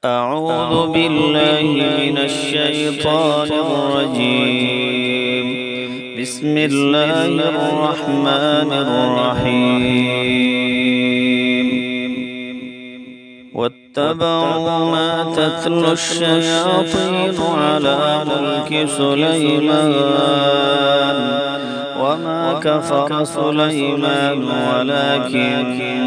أعوذ بالله من الشيطان الرجيم. بسم الله الرحمن الرحيم. واتبعوا ما تتلو الشياطين على ملك سليمان وما كفر سليمان ولكن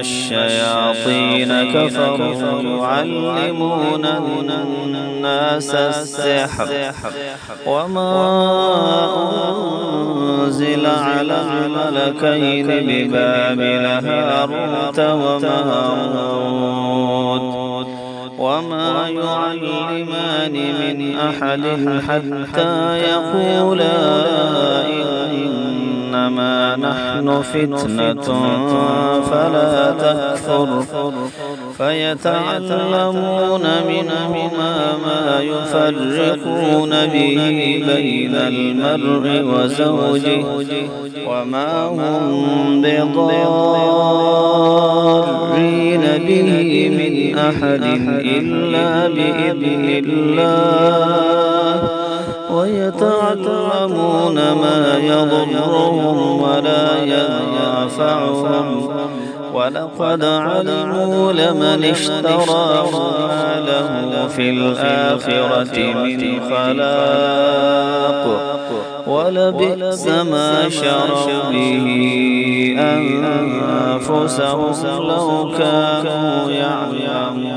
الشياطين كفروا يعلمون الناس السحر وما أنزل على الملكين ببابل هاروت وماروت وما يعلمان من أحد حتى يقولا إنما نحن فتنة فلا تكفر فيتعلمون منهما ما يفرقون به بين المرء وزوجه وما هم بضارين به من أحد إلا بإذن الله ويتعلمون ما يضرهم ولا ينفعهم ولقد علموا لمن اشتراه ما له في الآخرة من خلاق ولبئس ما شروا به أنفسهم لو كانوا يعلمون.